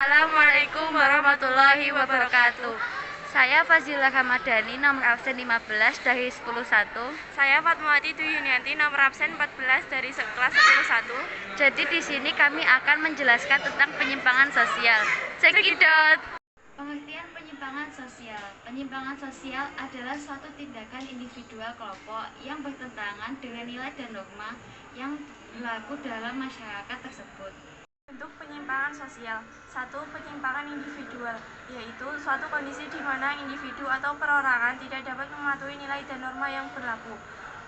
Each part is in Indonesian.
Assalamualaikum warahmatullahi wabarakatuh. Saya Fazila Ramadhani, nomor absen 15 dari 101. Saya Fatmawati Dwi Yunianti, nomor absen 14 dari kelas 101. Jadi di sini kami akan menjelaskan tentang penyimpangan sosial. Cekidot. Pengertian penyimpangan sosial. Penyimpangan sosial adalah suatu tindakan individual kelompok yang bertentangan dengan nilai dan norma yang berlaku dalam masyarakat tersebut. Bentuk penyimpangan sosial. 1. Penyimpangan individual, yaitu suatu kondisi di mana individu atau perorangan tidak dapat mematuhi nilai dan norma yang berlaku.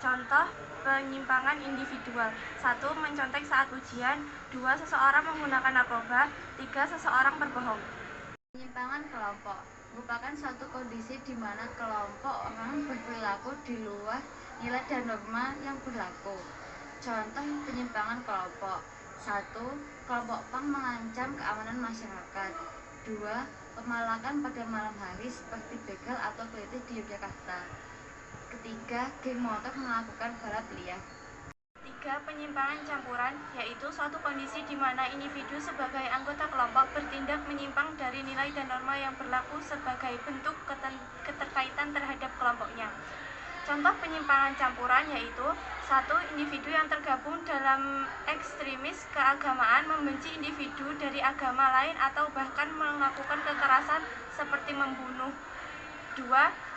Contoh penyimpangan individual. 1. Mencontek saat ujian. 2. Seseorang menggunakan narkoba. 3. Seseorang berbohong. Penyimpangan kelompok merupakan suatu kondisi di mana kelompok orang berperilaku di luar nilai dan norma yang berlaku. Contoh penyimpangan kelompok. 1. Kelompok pang mengancam keamanan masyarakat. 2. Pemalakan pada malam hari seperti begal atau kelitih di Yogyakarta. Ketiga, geng motor melakukan balap liar. 3. Penyimpangan campuran, yaitu suatu kondisi di mana individu sebagai anggota kelompok bertindak menyimpang dari nilai dan norma yang berlaku sebagai bentuk keterkaitan terhadap kelompoknya. Contoh penyimpangan campuran yaitu 1. Individu yang tergabung dalam ekstremis keagamaan membenci individu dari agama lain atau bahkan melakukan kekerasan seperti membunuh. 2.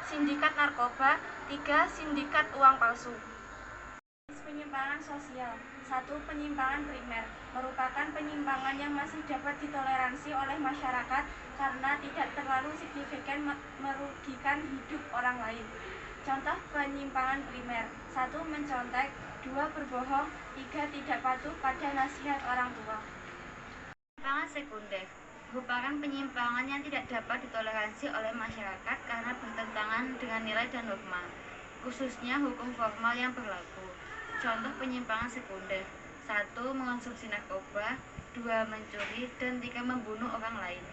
Sindikat narkoba. 3. Sindikat uang palsu. Penyimpangan sosial. 1. Penyimpangan primer merupakan penyimpangan yang masih dapat ditoleransi oleh masyarakat karena tidak terlalu signifikan merugikan hidup orang lain. Contoh penyimpangan primer. 1. Mencontek. 2. Berbohong. 3. Tidak patuh pada nasihat orang tua. Penyimpangan sekunder merupakan penyimpangan yang tidak dapat ditoleransi oleh masyarakat karena bertentangan dengan nilai dan norma, khususnya hukum formal yang berlaku. Contoh penyimpangan sekunder. 1. Mengonsumsi narkoba. 2. Mencuri. Dan 3. Membunuh orang lain.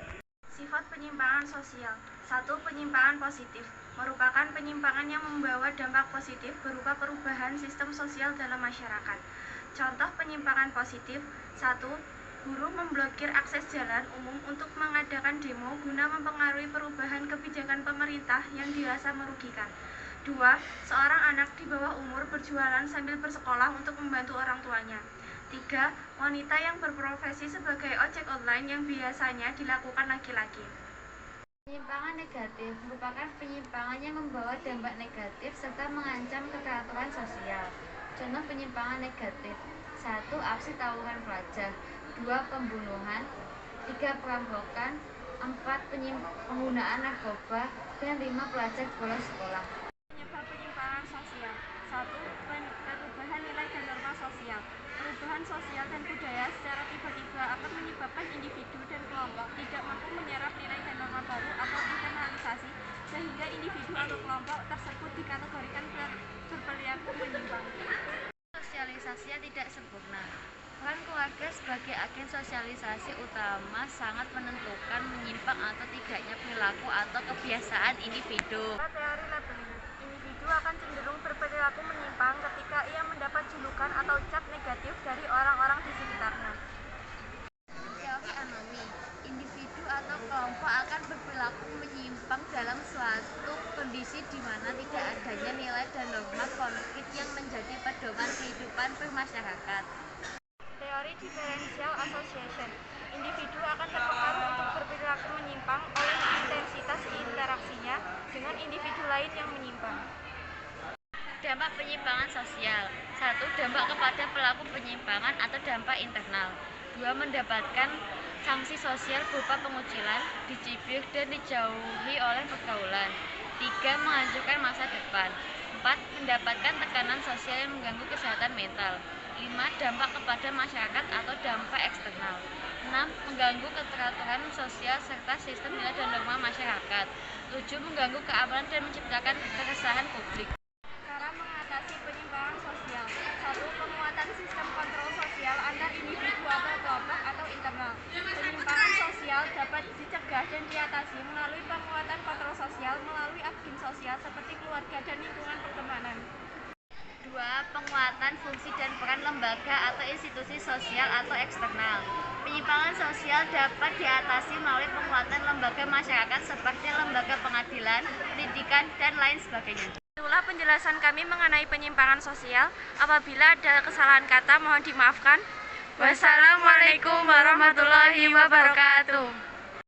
Sifat penyimpangan sosial. 1. Penyimpangan positif merupakan penyimpangan yang membawa dampak positif berupa perubahan sistem sosial dalam masyarakat. Contoh penyimpangan positif. 1. Buruh memblokir akses jalan umum untuk mengadakan demo guna mempengaruhi perubahan kebijakan pemerintah yang dirasa merugikan. 2. Seorang anak di bawah umur berjualan sambil bersekolah untuk membantu orang tuanya. 3. Wanita yang berprofesi sebagai ojek online yang biasanya dilakukan laki-laki. Penyimpangan negatif merupakan penyimpangan yang membawa dampak negatif serta mengancam keteraturan sosial. Contoh penyimpangan negatif. 1. Aksi tawuran pelajar. 2. Pembunuhan. 3. Perampokan. 4. Penggunaan narkoba. Dan 5. Pelajar bolos sekolah. Penyebab penyimpangan sosial. 1. Perubahan nilai dan norma sosial. Perubahan sosial dan budaya secara tiba-tiba akan menyebabkan individu dan kelompok tidak mampu menyerap nilai dan norma baru atau internalisasi, sehingga individu atau kelompok tersebut dikategorikan berperilaku menyimpang. Sosialisasi yang tidak sempurna. Peran keluarga sebagai agen sosialisasi utama sangat menentukan menyimpang atau tidaknya perilaku atau kebiasaan individu. Teori labeling. Individu akan cenderung berperilaku menyimpang ketika ia mendapat julukan atau cap negatif dari orang-orang di sekitarnya. Teori anomi. Individu atau kelompok akan berperilaku menyimpang dalam suatu kondisi di mana tidak adanya nilai dan norma konkret yang menjadi pedoman kehidupan bermasyarakat. Teori differential association. Individu akan terpengaruh untuk berperilaku menyimpang oleh intensitas interaksinya dengan individu lain yang menyimpang. Dampak penyimpangan sosial. 1. Dampak kepada pelaku penyimpangan atau dampak internal. 2. Mendapatkan sanksi sosial berupa pengucilan, dicibir, dan dijauhi oleh pergaulan. 3. Menghancurkan masa depan. 4. Mendapatkan tekanan sosial yang mengganggu kesehatan mental. 5. Dampak kepada masyarakat atau dampak eksternal. 6. Mengganggu keteraturan sosial serta sistem nilai dan norma masyarakat. 7. Mengganggu keamanan dan menciptakan keresahan publik. Cara mengatasi penyimpangan sosial. 1. Penguatan sistem kontrol sosial antar individu atau kelompok atau internal. Penyimpangan sosial dapat dicegah dan diatasi melalui penguatan kontrol sosial melalui agen sosial seperti keluarga dan lingkungan pertemanan. 2. Penguatan fungsi dan peran lembaga atau institusi sosial atau eksternal. Penyimpangan sosial dapat diatasi melalui penguatan lembaga masyarakat seperti lembaga pengadilan, pendidikan, dan lain sebagainya. Itulah penjelasan kami mengenai penyimpangan sosial. Apabila ada kesalahan kata, mohon dimaafkan. Wassalamualaikum warahmatullahi wabarakatuh.